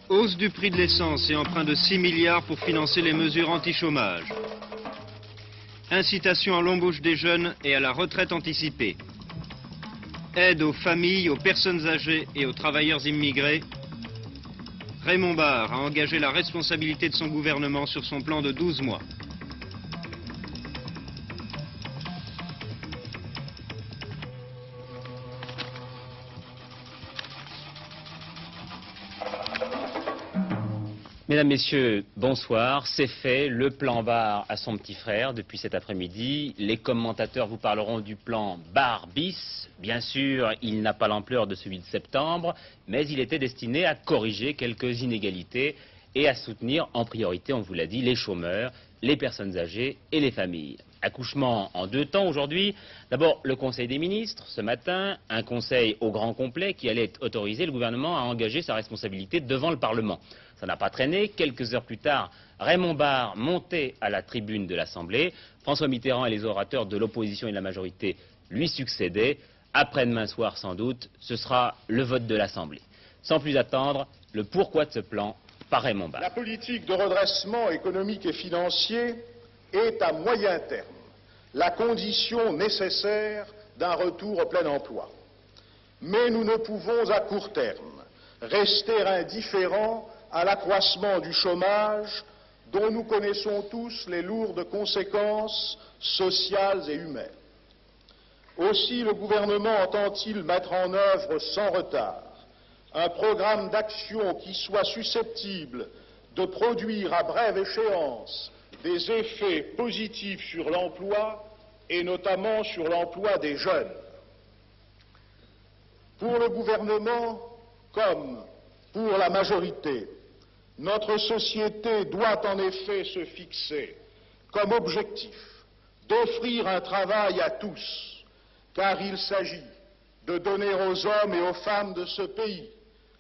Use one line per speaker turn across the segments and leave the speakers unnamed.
Hausse du prix de l'essence et emprunt de 6 milliards pour financer les mesures anti-chômage. Incitation à l'embauche des jeunes et à la retraite anticipée. Aide aux familles, aux personnes âgées et aux travailleurs immigrés. Raymond Barre a engagé la responsabilité de son gouvernement sur son plan de 12 mois.
Mesdames, Messieurs, bonsoir. C'est fait, le plan Barre à son petit frère depuis cet après-midi. Les commentateurs vous parleront du plan Barre bis. Bien sûr, il n'a pas l'ampleur de celui de septembre, mais il était destiné à corriger quelques inégalités et à soutenir en priorité, on vous l'a dit, les chômeurs, les personnes âgées et les familles. Accouchement en 2 temps aujourd'hui. D'abord, le Conseil des ministres, ce matin, un conseil au grand complet qui allait autoriser le gouvernement à engager sa responsabilité devant le Parlement. Ça n'a pas traîné. Quelques heures plus tard, Raymond Barre montait à la tribune de l'Assemblée. François Mitterrand et les orateurs de l'opposition et de la majorité lui succédaient. Après-demain soir, sans doute, ce sera le vote de l'Assemblée. Sans plus attendre, le pourquoi de ce plan par Raymond Barre.
La politique de redressement économique et financier est à moyen terme la condition nécessaire d'un retour au plein emploi. Mais nous ne pouvons à court terme rester indifférents à l'accroissement du chômage dont nous connaissons tous les lourdes conséquences sociales et humaines. Aussi le gouvernement entend-il mettre en œuvre sans retard un programme d'action qui soit susceptible de produire à brève échéance des effets positifs sur l'emploi et notamment sur l'emploi des jeunes. Pour le gouvernement comme pour la majorité, notre société doit en effet se fixer comme objectif d'offrir un travail à tous, car il s'agit de donner aux hommes et aux femmes de ce pays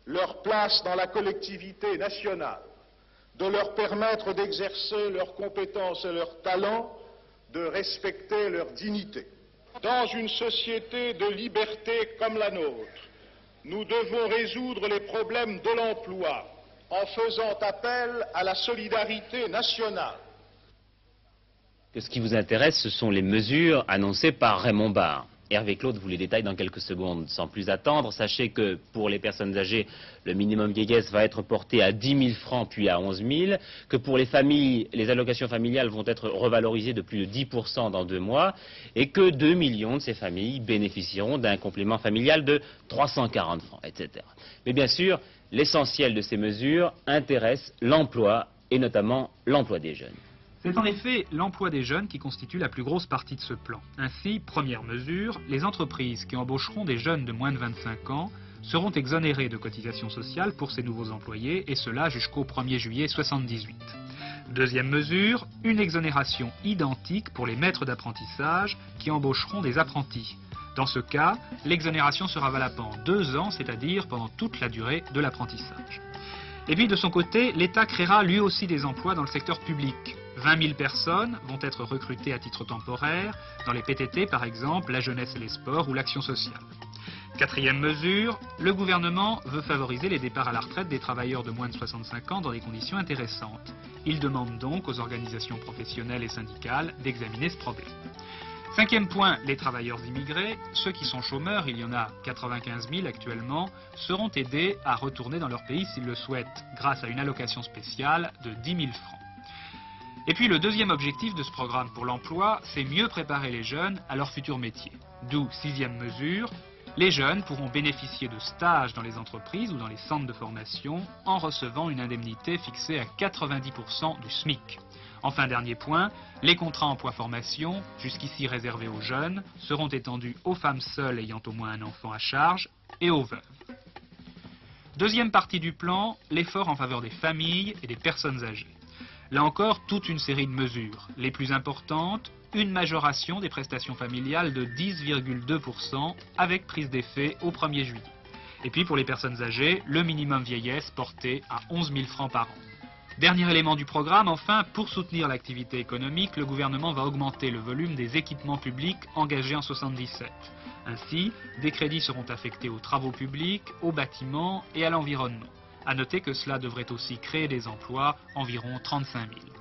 leur place dans la collectivité nationale, de leur permettre d'exercer leurs compétences et leurs talents, de respecter leur dignité. Dans une société de liberté comme la nôtre, nous devons résoudre les problèmes de l'emploi en faisant appel à la solidarité nationale.
Ce qui vous intéresse, ce sont les mesures annoncées par Raymond Barre. Hervé Claude vous les détaille dans quelques secondes. Sans plus attendre, sachez que pour les personnes âgées, le minimum vieillesse va être porté à 10 000 francs puis à 11 000, que pour les familles, les allocations familiales vont être revalorisées de plus de 10% dans 2 mois, et que 2 millions de ces familles bénéficieront d'un complément familial de 340 francs, etc. Mais bien sûr, l'essentiel de ces mesures intéresse l'emploi, et notamment l'emploi des jeunes.
C'est en effet l'emploi des jeunes qui constitue la plus grosse partie de ce plan. Ainsi, première mesure, les entreprises qui embaucheront des jeunes de moins de 25 ans seront exonérées de cotisations sociales pour ces nouveaux employés, et cela jusqu'au 1er juillet 1978. Deuxième mesure, une exonération identique pour les maîtres d'apprentissage qui embaucheront des apprentis. Dans ce cas, l'exonération sera valable pendant 2 ans, c'est-à-dire pendant toute la durée de l'apprentissage. Et puis de son côté, l'État créera lui aussi des emplois dans le secteur public. 20 000 personnes vont être recrutées à titre temporaire, dans les PTT par exemple, la jeunesse et les sports ou l'action sociale. Quatrième mesure, le gouvernement veut favoriser les départs à la retraite des travailleurs de moins de 65 ans dans des conditions intéressantes. Il demande donc aux organisations professionnelles et syndicales d'examiner ce problème. Cinquième point, les travailleurs immigrés, ceux qui sont chômeurs, il y en a 95 000 actuellement, seront aidés à retourner dans leur pays s'ils le souhaitent, grâce à une allocation spéciale de 10 000 francs. Et puis le deuxième objectif de ce programme pour l'emploi, c'est mieux préparer les jeunes à leur futur métier. D'où, sixième mesure, les jeunes pourront bénéficier de stages dans les entreprises ou dans les centres de formation en recevant une indemnité fixée à 90% du SMIC. Enfin, dernier point, les contrats emploi-formation, jusqu'ici réservés aux jeunes, seront étendus aux femmes seules ayant au moins un enfant à charge et aux veuves. Deuxième partie du plan, l'effort en faveur des familles et des personnes âgées. Là encore, toute une série de mesures. Les plus importantes, une majoration des prestations familiales de 10,2% avec prise d'effet au 1er juillet. Et puis pour les personnes âgées, le minimum vieillesse porté à 11 000 francs par an. Dernier élément du programme, enfin, pour soutenir l'activité économique, le gouvernement va augmenter le volume des équipements publics engagés en 1977. Ainsi, des crédits seront affectés aux travaux publics, aux bâtiments et à l'environnement. À noter que cela devrait aussi créer des emplois, environ 35 000.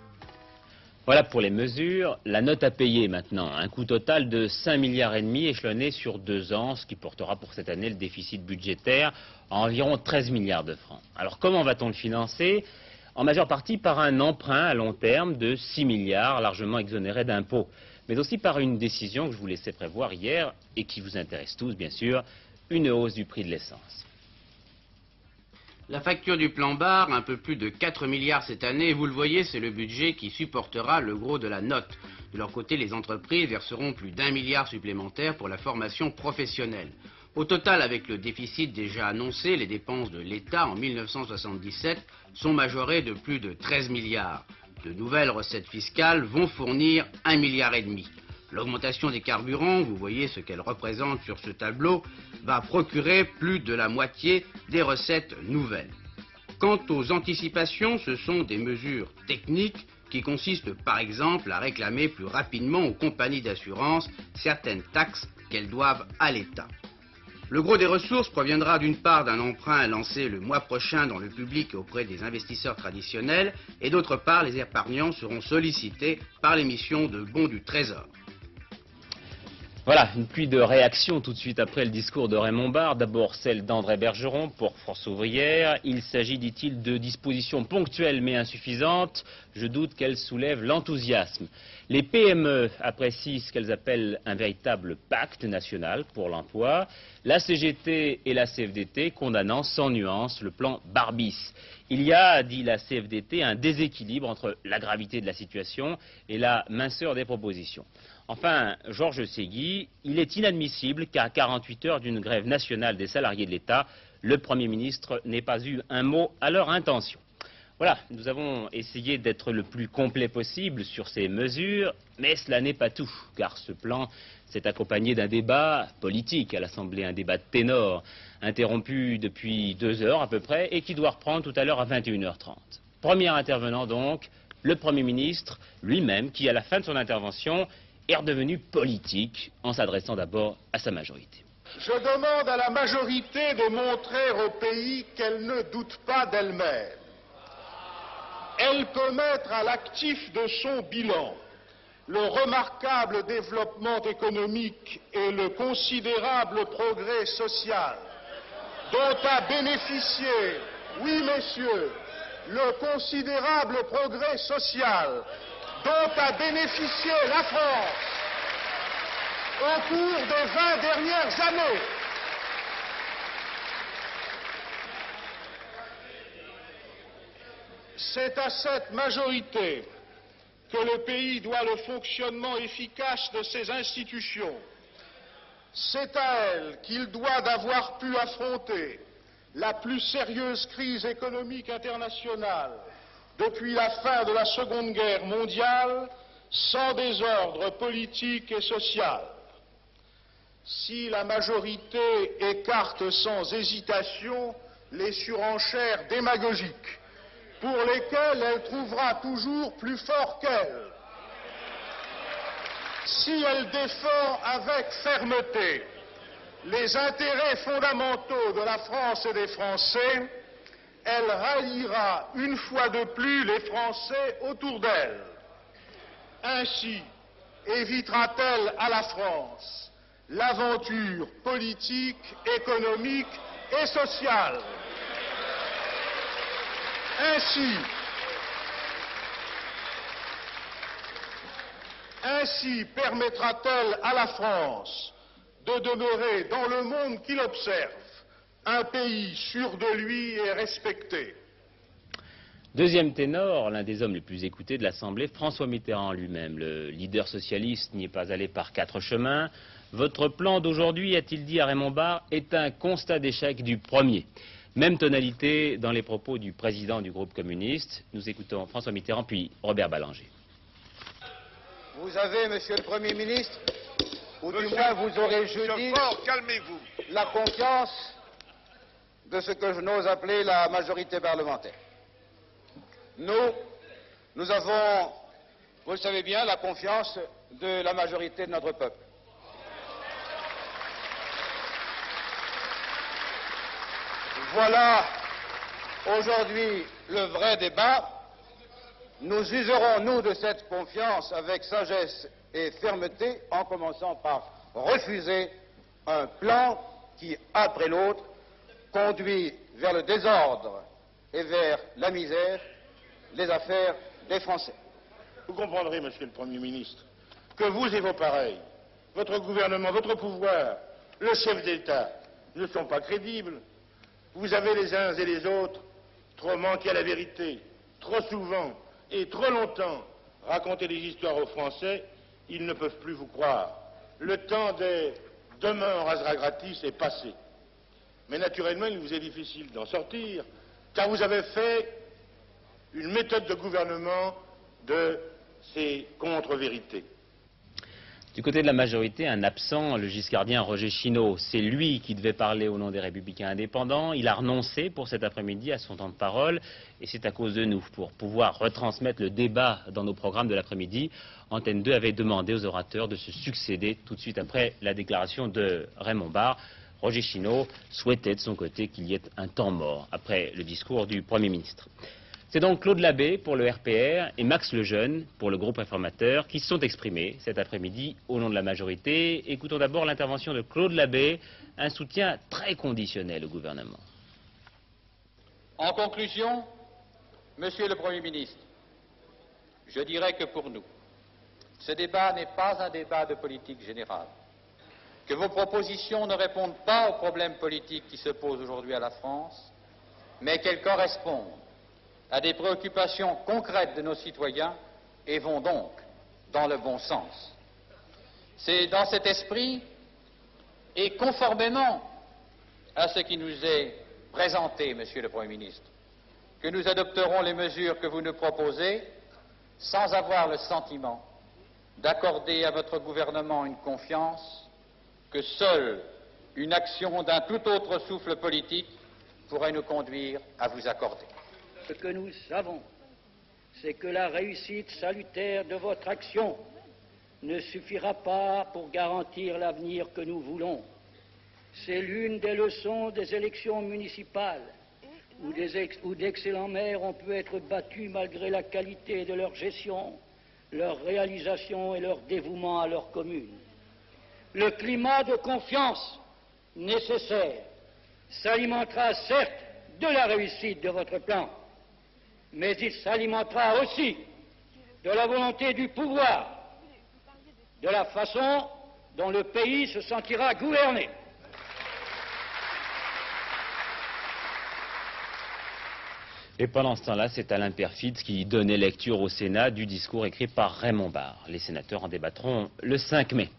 Voilà pour les mesures. La note à payer maintenant, un coût total de 5,5 milliards échelonné sur 2 ans, ce qui portera pour cette année le déficit budgétaire à environ 13 milliards de francs. Alors comment va-t-on le financer? En majeure partie par un emprunt à long terme de 6 milliards, largement exonéré d'impôts, mais aussi par une décision que je vous laissais prévoir hier et qui vous intéresse tous bien sûr, une hausse du prix de l'essence.
La facture du plan Barre, un peu plus de 4 milliards cette année, vous le voyez, c'est le budget qui supportera le gros de la note. De leur côté, les entreprises verseront plus d'1 milliard supplémentaire pour la formation professionnelle. Au total, avec le déficit déjà annoncé, les dépenses de l'État en 1977 sont majorées de plus de 13 milliards. De nouvelles recettes fiscales vont fournir 1,5 milliard. L'augmentation des carburants, vous voyez ce qu'elle représente sur ce tableau, va procurer plus de la moitié des recettes nouvelles. Quant aux anticipations, ce sont des mesures techniques qui consistent par exemple à réclamer plus rapidement aux compagnies d'assurance certaines taxes qu'elles doivent à l'État. Le gros des ressources proviendra d'une part d'un emprunt lancé le mois prochain dans le public auprès des investisseurs traditionnels et d'autre part les épargnants seront sollicités par l'émission de bons du Trésor.
Voilà, une pluie de réactions tout de suite après le discours de Raymond Barre. D'abord celle d'André Bergeron pour Force ouvrière. Il s'agit, dit-il, de dispositions ponctuelles mais insuffisantes. Je doute qu'elles soulèvent l'enthousiasme. Les PME apprécient ce qu'elles appellent un véritable pacte national pour l'emploi. La CGT et la CFDT condamnant sans nuance le plan Barbis. Il y a, dit la CFDT, un déséquilibre entre la gravité de la situation et la minceur des propositions. Enfin, Georges Ségui, il est inadmissible qu'à 48 heures d'une grève nationale des salariés de l'État, le Premier ministre n'ait pas eu un mot à leur intention. Voilà, nous avons essayé d'être le plus complet possible sur ces mesures, mais cela n'est pas tout, car ce plan s'est accompagné d'un débat politique à l'Assemblée, un débat de ténor, interrompu depuis 2 heures à peu près, et qui doit reprendre tout à l'heure à 21h30. Premier intervenant donc, le Premier ministre lui-même, qui à la fin de son intervention est redevenu politique en s'adressant d'abord à sa majorité.
Je demande à la majorité de montrer au pays qu'elle ne doute pas d'elle-même. Elle peut mettre à l'actif de son bilan le remarquable développement économique et le considérable progrès social dont a bénéficié, oui messieurs, le considérable progrès social dont a bénéficié la France au cours des 20 dernières années. C'est à cette majorité que le pays doit le fonctionnement efficace de ses institutions. C'est à elle qu'il doit d'avoir pu affronter la plus sérieuse crise économique internationale depuis la fin de la Seconde Guerre mondiale, sans désordre politique et social. Si la majorité écarte sans hésitation les surenchères démagogiques, pour lesquelles elle trouvera toujours plus fort qu'elle, si elle défend avec fermeté les intérêts fondamentaux de la France et des Français, elle ralliera une fois de plus les Français autour d'elle. Ainsi évitera-t-elle à la France l'aventure politique, économique et sociale. Ainsi permettra-t-elle à la France de demeurer dans le monde qui l'observe un pays sûr de lui et respecté.
Deuxième ténor, l'un des hommes les plus écoutés de l'Assemblée, François Mitterrand lui-même. Le leader socialiste n'y est pas allé par 4 chemins. Votre plan d'aujourd'hui, a-t-il dit à Raymond Barre, est un constat d'échec du premier. Même tonalité dans les propos du président du groupe communiste. Nous écoutons François Mitterrand puis Robert Ballanger.
Vous avez, monsieur le Premier ministre, ou du moins vous aurez jeudi,
calmez-vous.
la confiance de ce que je n'ose appeler la majorité parlementaire. Nous avons, vous le savez bien, la confiance de la majorité de notre peuple. aujourd'hui le vrai débat. Nous userons, nous, de cette confiance avec sagesse et fermeté, en commençant par refuser un plan qui, après l'autre, conduit vers le désordre et vers la misère les affaires des Français.
Vous comprendrez, Monsieur le Premier ministre, que vous et vos pareils, votre gouvernement, votre pouvoir, le chef d'État, ne sont pas crédibles. Vous avez les uns et les autres trop manqué à la vérité, trop souvent et trop longtemps raconté des histoires aux Français, ils ne peuvent plus vous croire. Le temps des demain on rasera gratis est passé. Mais naturellement, il vous est difficile d'en sortir, car vous avez fait une méthode de gouvernement de ces contre-vérités.
Du côté de la majorité, un absent, le giscardien Roger Chineau. C'est lui qui devait parler au nom des Républicains indépendants. Il a renoncé pour cet après-midi à son temps de parole. Et c'est à cause de nous. Pour pouvoir retransmettre le débat dans nos programmes de l'après-midi, Antenne 2 avait demandé aux orateurs de se succéder tout de suite après la déclaration de Raymond Barre. Roger Chineau souhaitait de son côté qu'il y ait un temps mort après le discours du Premier ministre. C'est donc Claude Labbé pour le RPR et Max Lejeune pour le groupe Réformateur qui se sont exprimés cet après-midi au nom de la majorité. Écoutons d'abord l'intervention de Claude Labbé, un soutien très conditionnel au gouvernement.
En conclusion, Monsieur le Premier ministre, je dirais que pour nous, ce débat n'est pas un débat de politique générale, que vos propositions ne répondent pas aux problèmes politiques qui se posent aujourd'hui à la France, mais qu'elles correspondent à des préoccupations concrètes de nos citoyens et vont donc dans le bon sens. C'est dans cet esprit et conformément à ce qui nous est présenté, Monsieur le Premier ministre, que nous adopterons les mesures que vous nous proposez sans avoir le sentiment d'accorder à votre gouvernement une confiance que seule une action d'un tout autre souffle politique pourrait nous conduire à vous accorder.
Ce que nous savons, c'est que la réussite salutaire de votre action ne suffira pas pour garantir l'avenir que nous voulons. C'est l'une des leçons des élections municipales, où d'excellents maires ont pu être battus malgré la qualité de leur gestion, leur réalisation et leur dévouement à leur commune. Le climat de confiance nécessaire s'alimentera certes de la réussite de votre plan, mais il s'alimentera aussi de la volonté du pouvoir, de la façon dont le pays se sentira gouverné.
Et pendant ce temps-là, c'est Alain Peyrefitte qui donnait lecture au Sénat du discours écrit par Raymond Barre. Les sénateurs en débattront le 5 mai.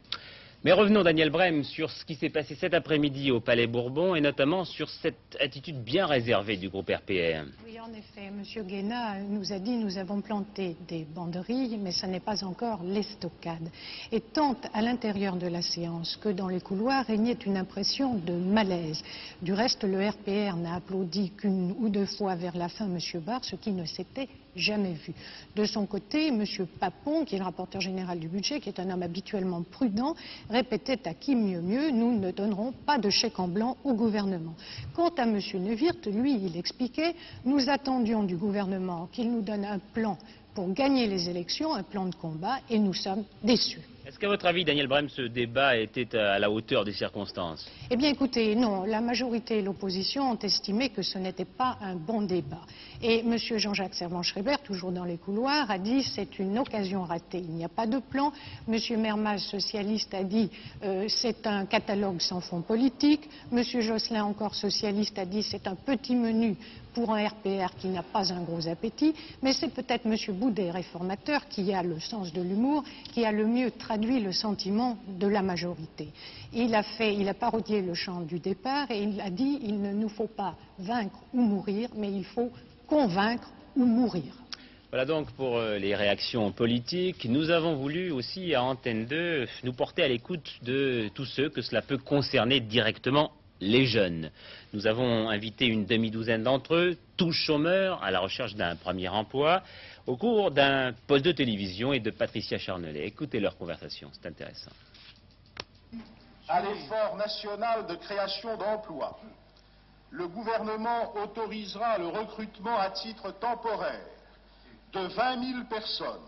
Mais revenons, Daniel Brem, sur ce qui s'est passé cet après-midi au Palais Bourbon et notamment sur cette attitude bien réservée du groupe RPR.
Oui, en effet, M. Guéna nous a dit nous avons planté des banderilles, mais ce n'est pas encore l'estocade. Et tant à l'intérieur de la séance que dans les couloirs régnait une impression de malaise. Du reste, le RPR n'a applaudi qu'une ou deux fois vers la fin M. Barre, ce qui ne s'était jamais vu. De son côté, M. Papon, qui est le rapporteur général du budget, qui est un homme habituellement prudent, répétait à qui mieux mieux, nous ne donnerons pas de chèque en blanc au gouvernement. Quant à M. Neuwirth, lui, il expliquait, nous attendions du gouvernement qu'il nous donne un plan pour gagner les élections, un plan de combat, et nous sommes déçus.
Est-ce qu'à votre avis, Daniel Brem, ce débat était à la hauteur des circonstances?
Eh bien, écoutez, non. La majorité et l'opposition ont estimé que ce n'était pas un bon débat. Et M. Jean-Jacques Servan-Schreiber, toujours dans les couloirs, a dit c'est une occasion ratée. Il n'y a pas de plan. M. Mermaz, socialiste, a dit c'est un catalogue sans fond politique. M. Josselin, encore socialiste, a dit c'est un petit menu pour un RPR qui n'a pas un gros appétit. Mais c'est peut-être M. Boudet, réformateur, qui a le sens de l'humour, qui a le mieux traduit le sentiment de la majorité. Il a parodié le chant du départ et il a dit il ne nous faut pas vaincre ou mourir, mais il faut convaincre ou mourir.
Voilà donc pour les réactions politiques. Nous avons voulu aussi à Antenne 2 nous porter à l'écoute de tous ceux que cela peut concerner directement, les jeunes. Nous avons invité une demi-douzaine d'entre eux, tous chômeurs, à la recherche d'un premier emploi, au cours d'un poste de télévision et de Patricia Charnelet. Écoutez leur conversation, c'est intéressant.
À l'effort national de création d'emplois, le gouvernement autorisera le recrutement à titre temporaire de 20 000 personnes.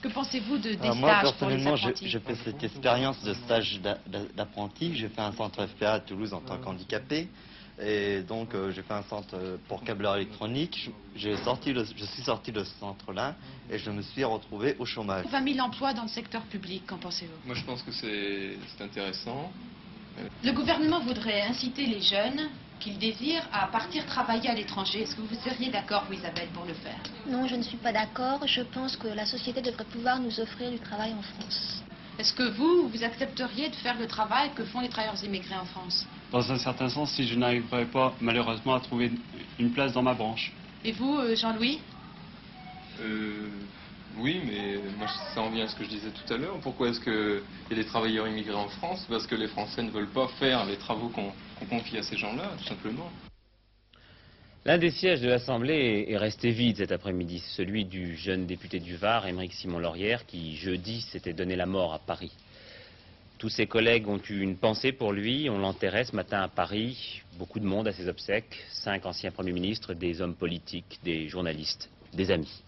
Que pensez-vous des
moi,
stages pour les
personnellement,
apprentis?
je fais cette expérience de stage d'apprenti. J'ai fait un centre FPA à Toulouse en tant qu'handicapé. Et donc, j'ai fait un centre pour câbleur électronique. Je suis sorti de ce centre-là et je me suis retrouvé au chômage.
20 000 emplois dans le secteur public, qu'en pensez-vous?
Moi, je pense que c'est intéressant.
Le gouvernement voudrait inciter les jeunes qu'ils désirent à partir travailler à l'étranger. Est-ce que vous seriez d'accord, vous, Isabelle, pour le faire?
Non, je ne suis pas d'accord. Je pense que la société devrait pouvoir nous offrir du travail en France.
Est-ce que vous accepteriez de faire le travail que font les travailleurs immigrés en France?
Dans un certain sens, si je n'arriverais pas, malheureusement, à trouver une place dans ma branche.
Et vous, Jean-Louis?
Oui, mais moi, ça en vient à ce que je disais tout à l'heure. Pourquoi est-ce qu'il y a des travailleurs immigrés en France? Parce que les Français ne veulent pas faire les travaux qu'on confie à ces gens-là, tout simplement.
L'un des sièges de l'Assemblée est resté vide cet après-midi, celui du jeune député du Var, Aymeric Simon-Laurière, qui jeudi s'était donné la mort à Paris. Tous ses collègues ont eu une pensée pour lui. On l'enterrait ce matin à Paris. Beaucoup de monde à ses obsèques. 5 anciens premiers ministres, des hommes politiques, des journalistes, des amis.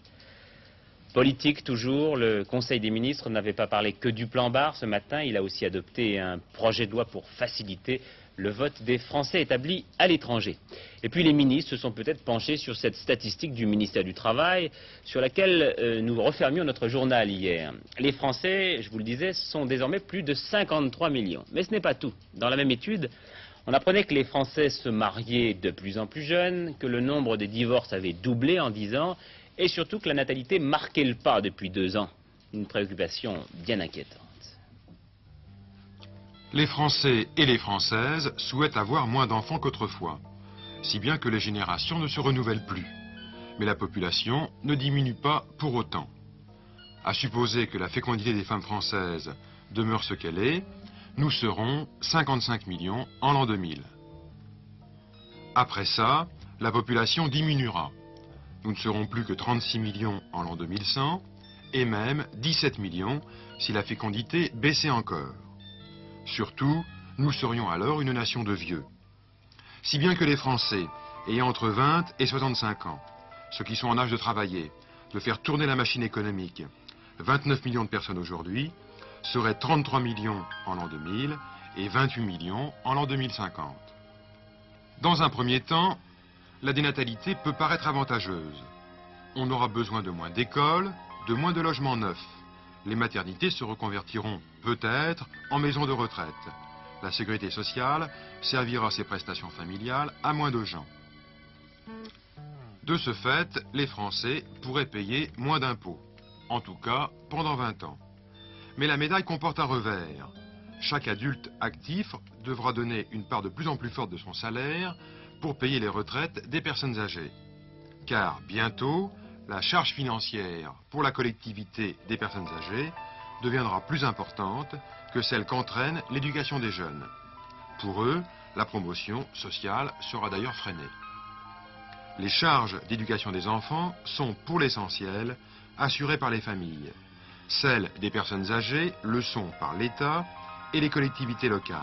Politique toujours, le Conseil des ministres n'avait pas parlé que du plan Barre ce matin. Il a aussi adopté un projet de loi pour faciliter le vote des Français établis à l'étranger. Et puis les ministres se sont peut-être penchés sur cette statistique du ministère du Travail, sur laquelle nous refermions notre journal hier. Les Français, je vous le disais, sont désormais plus de 53 millions. Mais ce n'est pas tout. Dans la même étude, on apprenait que les Français se mariaient de plus en plus jeunes, que le nombre des divorces avait doublé en 10 ans, et surtout que la natalité marquait le pas depuis 2 ans. Une préoccupation bien inquiétante.
Les Français et les Françaises souhaitent avoir moins d'enfants qu'autrefois, si bien que les générations ne se renouvellent plus. Mais la population ne diminue pas pour autant. À supposer que la fécondité des femmes françaises demeure ce qu'elle est, nous serons 55 millions en l'an 2000. Après ça, la population diminuera. Nous ne serons plus que 36 millions en l'an 2100 et même 17 millions si la fécondité baissait encore. Surtout, nous serions alors une nation de vieux. Si bien que les Français, ayant entre 20 et 65 ans, ceux qui sont en âge de travailler, de faire tourner la machine économique, 29 millions de personnes aujourd'hui, seraient 33 millions en l'an 2000 et 28 millions en l'an 2050. Dans un premier temps, la dénatalité peut paraître avantageuse. On aura besoin de moins d'écoles, de moins de logements neufs. Les maternités se reconvertiront peut-être en maisons de retraite. La sécurité sociale servira ses prestations familiales à moins de gens. De ce fait, les Français pourraient payer moins d'impôts, en tout cas pendant 20 ans. Mais la médaille comporte un revers. Chaque adulte actif devra donner une part de plus en plus forte de son salaire pour payer les retraites des personnes âgées. Car bientôt, la charge financière pour la collectivité des personnes âgées deviendra plus importante que celle qu'entraîne l'éducation des jeunes. Pour eux, la promotion sociale sera d'ailleurs freinée. Les charges d'éducation des enfants sont, pour l'essentiel, assurées par les familles. Celles des personnes âgées le sont par l'État et les collectivités locales.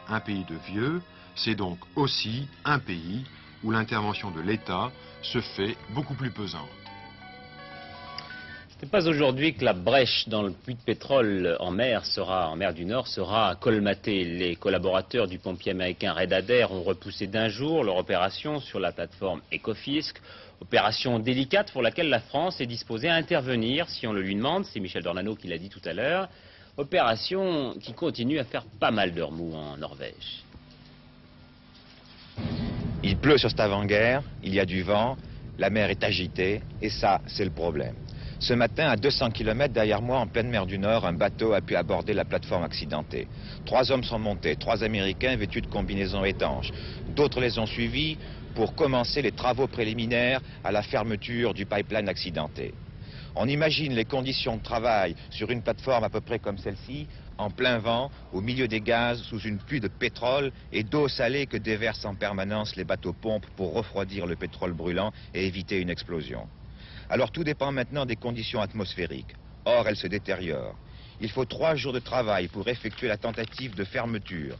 Un pays de vieux, c'est donc aussi un pays où l'intervention de l'État se fait beaucoup plus pesante.
Ce n'est pas aujourd'hui que la brèche dans le puits de pétrole en mer du Nord sera colmatée. Les collaborateurs du pompier américain Red Adair ont repoussé d'1 jour leur opération sur la plateforme Ekofisk. Opération délicate pour laquelle la France est disposée à intervenir si on le lui demande. C'est Michel Dornano qui l'a dit tout à l'heure. Opération qui continue à faire pas mal de remous en Norvège.
Il pleut sur Stavanger, il y a du vent, la mer est agitée et ça, c'est le problème. Ce matin, à 200 km derrière moi, en pleine mer du Nord, un bateau a pu aborder la plateforme accidentée. 3 hommes sont montés, 3 Américains vêtus de combinaisons étanches. D'autres les ont suivis pour commencer les travaux préliminaires à la fermeture du pipeline accidenté. On imagine les conditions de travail sur une plateforme à peu près comme celle-ci, en plein vent, au milieu des gaz, sous une pluie de pétrole et d'eau salée que déversent en permanence les bateaux-pompes pour refroidir le pétrole brûlant et éviter une explosion. Alors tout dépend maintenant des conditions atmosphériques. Or, elles se détériorent. Il faut 3 jours de travail pour effectuer la tentative de fermeture.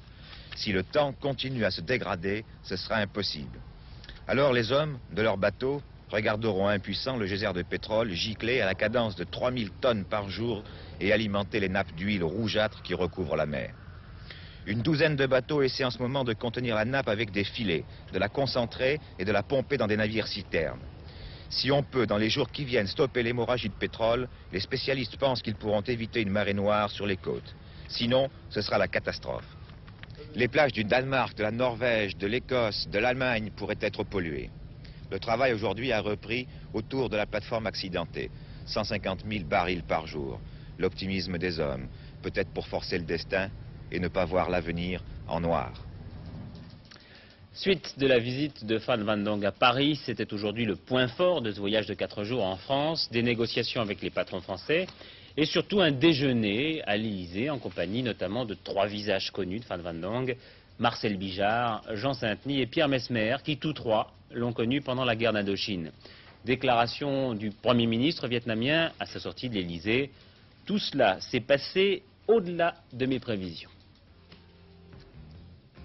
Si le temps continue à se dégrader, ce sera impossible. Alors les hommes de leurs bateaux regarderont impuissants le geyser de pétrole gicler à la cadence de 3000 tonnes par jour et alimenter les nappes d'huile rougeâtre qui recouvrent la mer. Une douzaine de bateaux essaient en ce moment de contenir la nappe avec des filets, de la concentrer et de la pomper dans des navires citernes. Si on peut, dans les jours qui viennent, stopper l'hémorragie de pétrole, les spécialistes pensent qu'ils pourront éviter une marée noire sur les côtes. Sinon, ce sera la catastrophe. Les plages du Danemark, de la Norvège, de l'Écosse, de l'Allemagne pourraient être polluées. Le travail aujourd'hui a repris autour de la plateforme accidentée. 150 000 barils par jour. L'optimisme des hommes, peut-être pour forcer le destin et ne pas voir l'avenir en noir.
Suite de la visite de Pham Van Dong à Paris, c'était aujourd'hui le point fort de ce voyage de 4 jours en France, des négociations avec les patrons français et surtout un déjeuner à l'Élysée en compagnie notamment de 3 visages connus de Pham Van Dong, Marcel Bijard, Jean Sainteny et Pierre Messmer, qui tous 3 l'ont connu pendant la guerre d'Indochine. Déclaration du Premier ministre vietnamien à sa sortie de l'Élysée. Tout cela s'est passé au-delà de mes prévisions.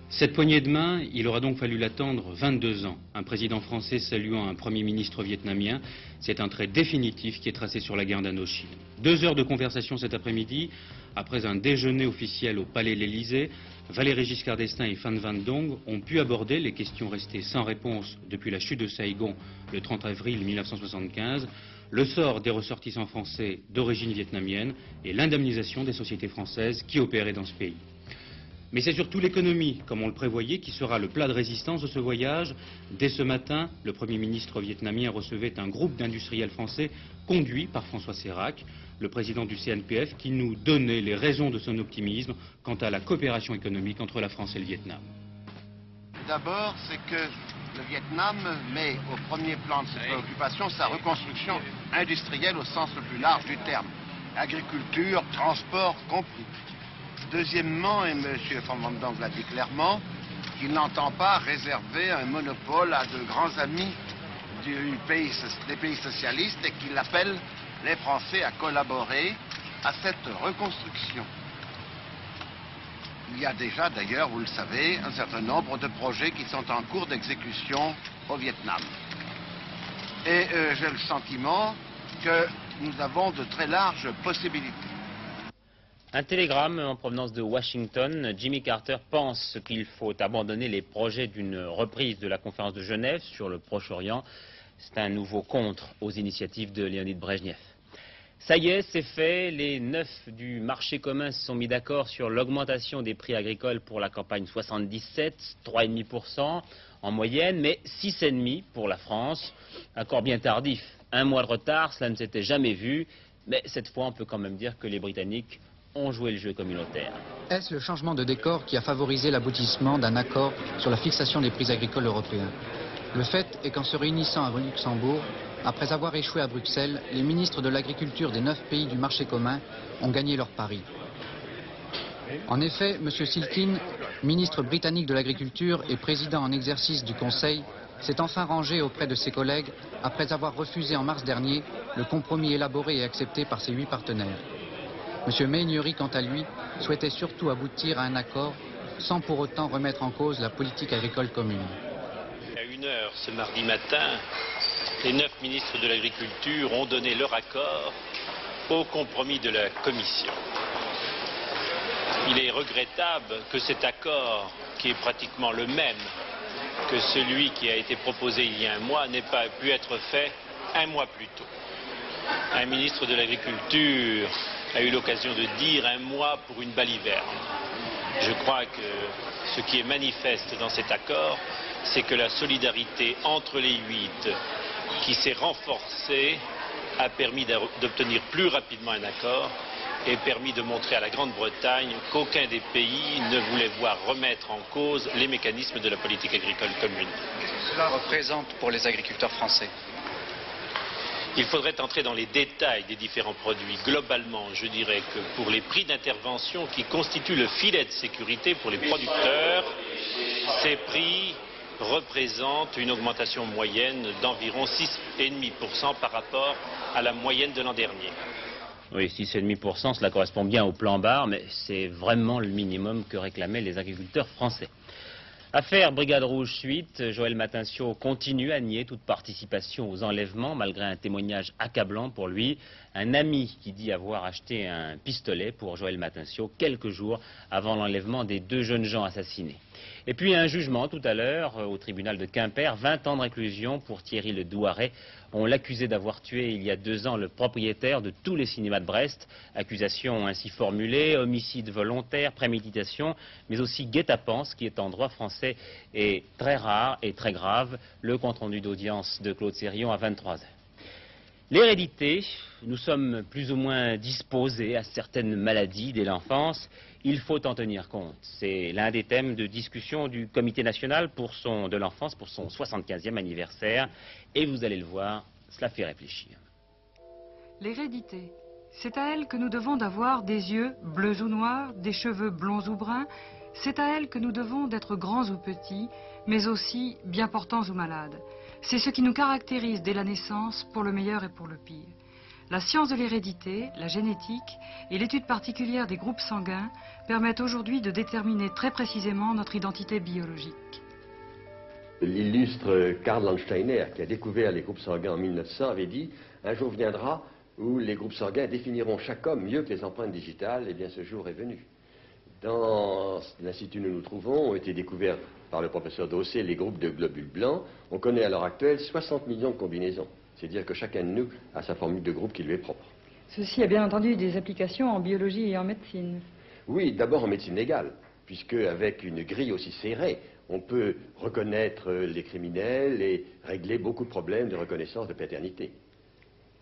Cette poignée de main, il aura donc fallu l'attendre 22 ans. Un président français saluant un Premier ministre vietnamien, c'est un trait définitif qui est tracé sur la guerre d'Indochine. 2 heures de conversation cet après-midi, après un déjeuner officiel au Palais de l'Élysée, Valéry Giscard d'Estaing et Pham Van Dong ont pu aborder les questions restées sans réponse depuis la chute de Saigon le 30 avril 1975, le sort des ressortissants français d'origine vietnamienne et l'indemnisation des sociétés françaises qui opéraient dans ce pays. Mais c'est surtout l'économie, comme on le prévoyait, qui sera le plat de résistance de ce voyage. Dès ce matin, le Premier ministre vietnamien recevait un groupe d'industriels français conduit par François Sérac, le président du CNPF, qui nous donnait les raisons de son optimisme quant à la coopération économique entre la France et le Vietnam.
D'abord, c'est que le Vietnam met au premier plan de ses préoccupations sa reconstruction industrielle au sens le plus large du terme, agriculture, transport compris. Deuxièmement, et M. Pham Van Dong l'a dit clairement, qu'il n'entend pas réserver un monopole à de grands amis des pays socialistes et qu'il appelle les Français à collaborer à cette reconstruction. Il y a déjà, d'ailleurs, vous le savez, un certain nombre de projets qui sont en cours d'exécution au Vietnam. Et j'ai le sentiment que nous avons de très larges possibilités.
Un télégramme en provenance de Washington. Jimmy Carter pense qu'il faut abandonner les projets d'une reprise de la conférence de Genève sur le Proche-Orient. C'est un nouveau contre aux initiatives de Léonid Brejnev. Ça y est, c'est fait. Les 9 du marché commun se sont mis d'accord sur l'augmentation des prix agricoles pour la campagne 77, 3,5% en moyenne, mais 6,5% pour la France. Accord bien tardif. 1 mois de retard, cela ne s'était jamais vu. Mais cette fois, on peut quand même dire que les Britanniques ont joué le jeu communautaire.
Est-ce le changement de décor qui a favorisé l'aboutissement d'un accord sur la fixation des prix agricoles européens? Le fait est qu'en se réunissant à Luxembourg, après avoir échoué à Bruxelles, les ministres de l'agriculture des 9 pays du marché commun ont gagné leur pari. En effet, M. Silkin, ministre britannique de l'Agriculture et président en exercice du Conseil, s'est enfin rangé auprès de ses collègues après avoir refusé en mars dernier le compromis élaboré et accepté par ses 8 partenaires. M. Meignery, quant à lui, souhaitait surtout aboutir à un accord sans pour autant remettre en cause la politique agricole commune.
À 1h ce mardi matin, les 9 ministres de l'Agriculture ont donné leur accord au compromis de la Commission. Il est regrettable que cet accord, qui est pratiquement le même que celui qui a été proposé il y a 1 mois, n'ait pas pu être fait 1 mois plus tôt. Un ministre de l'Agriculture a eu l'occasion de dire 1 mois pour une baliverne. Je crois que ce qui est manifeste dans cet accord, c'est que la solidarité entre les 8 qui s'est renforcée a permis d'obtenir plus rapidement un accord et permis de montrer à la Grande-Bretagne qu'aucun des pays ne voulait voir remettre en cause les mécanismes de la politique agricole commune.
Qu'est-ce que cela représente pour les agriculteurs français?
Il faudrait entrer dans les détails des différents produits. Globalement, je dirais que pour les prix d'intervention qui constituent le filet de sécurité pour les producteurs, ces prix représentent une augmentation moyenne d'environ 6,5% par rapport à la moyenne de l'an dernier.
Oui, 6,5%, cela correspond bien au plan Barre, mais c'est vraiment le minimum que réclamaient les agriculteurs français. Affaire Brigade Rouge suite, Joël Matincio continue à nier toute participation aux enlèvements, malgré un témoignage accablant pour lui. Un ami qui dit avoir acheté un pistolet pour Joël Matincio quelques jours avant l'enlèvement des 2 jeunes gens assassinés. Et puis un jugement tout à l'heure au tribunal de Quimper, 20 ans de réclusion pour Thierry Le Douaret. On l'accusait d'avoir tué il y a 2 ans le propriétaire de tous les cinémas de Brest. Accusation ainsi formulée, homicide volontaire, préméditation, mais aussi guet-apens, ce qui est en droit français est très rare et très grave. Le compte-rendu d'audience de Claude Sérillon à 23h. L'hérédité, nous sommes plus ou moins disposés à certaines maladies dès l'enfance. Il faut en tenir compte. C'est l'un des thèmes de discussion du Comité national de l'enfance pour son 75e anniversaire. Et vous allez le voir, cela fait réfléchir.
L'hérédité, c'est à elle que nous devons d'avoir des yeux bleus ou noirs, des cheveux blonds ou bruns. C'est à elle que nous devons d'être grands ou petits, mais aussi bien portants ou malades. C'est ce qui nous caractérise dès la naissance, pour le meilleur et pour le pire. La science de l'hérédité, la génétique et l'étude particulière des groupes sanguins permettent aujourd'hui de déterminer très précisément notre identité biologique.
L'illustre Karl Landsteiner, qui a découvert les groupes sanguins en 1900, avait dit « Un jour viendra où les groupes sanguins définiront chaque homme mieux que les empreintes digitales. » Eh bien, ce jour est venu. Dans l'institut où nous nous trouvons, ont été découverts par le professeur Dossé les groupes de globules blancs. On connaît à l'heure actuelle 60 millions de combinaisons. C'est-à-dire que chacun de nous a sa formule de groupe qui lui est propre.
Ceci a bien entendu des applications en biologie et en médecine.
Oui, d'abord en médecine légale, puisque avec une grille aussi serrée, on peut reconnaître les criminels et régler beaucoup de problèmes de reconnaissance de paternité.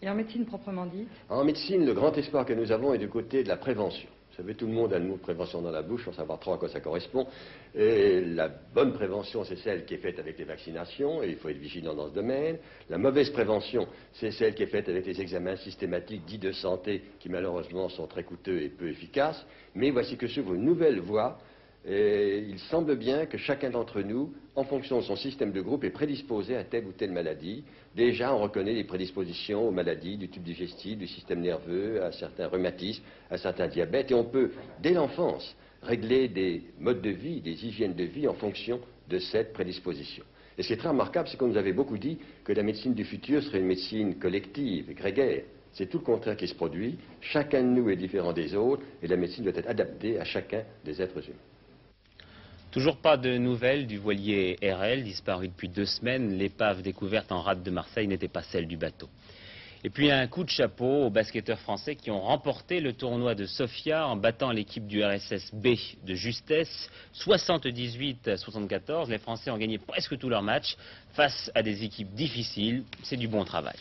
Et en médecine proprement dite?
En médecine, le grand espoir que nous avons est du côté de la prévention. Vous savez, tout le monde a le mot de prévention dans la bouche, sans savoir trop à quoi ça correspond. Et la bonne prévention, c'est celle qui est faite avec les vaccinations, et il faut être vigilant dans ce domaine. La mauvaise prévention, c'est celle qui est faite avec les examens systématiques dits de santé, qui malheureusement sont très coûteux et peu efficaces. Mais voici que s'ouvre une nouvelle voie. Et il semble bien que chacun d'entre nous, en fonction de son système de groupe, est prédisposé à telle ou telle maladie. Déjà, on reconnaît les prédispositions aux maladies du tube digestif, du système nerveux, à certains rhumatismes, à certains diabètes. Et on peut, dès l'enfance, régler des modes de vie, des hygiènes de vie en fonction de cette prédisposition. Et ce qui est très remarquable, c'est qu'on nous avait beaucoup dit que la médecine du futur serait une médecine collective, grégaire. C'est tout le contraire qui se produit. Chacun de nous est différent des autres, et la médecine doit être adaptée à chacun des êtres humains.
Toujours pas de nouvelles du voilier RL, disparu depuis 2 semaines. L'épave découverte en rade de Marseille n'était pas celle du bateau. Et puis un coup de chapeau aux basketteurs français qui ont remporté le tournoi de Sofia en battant l'équipe du RSS B de justesse. 78-74, les Français ont gagné presque tous leurs matchs face à des équipes difficiles. C'est du bon travail.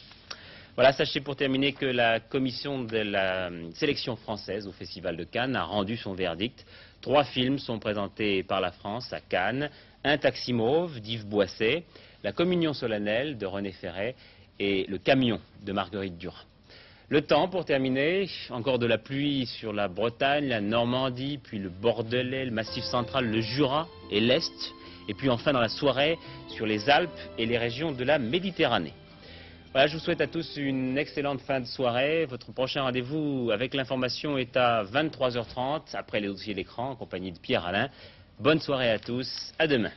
Voilà, sachez pour terminer que la commission de la sélection française au Festival de Cannes a rendu son verdict. 3 films sont présentés par la France à Cannes. Un Taxi Mauve d'Yves Boisset, La Communion solennelle de René Ferret et Le Camion de Marguerite Duras. Le temps pour terminer, encore de la pluie sur la Bretagne, la Normandie, puis le Bordelais, le Massif central, le Jura et l'Est. Et puis enfin dans la soirée sur les Alpes et les régions de la Méditerranée. Voilà, je vous souhaite à tous une excellente fin de soirée. Votre prochain rendez-vous avec l'information est à 23h30, après les dossiers d'écran, en compagnie de Pierre Alain. Bonne soirée à tous, à demain.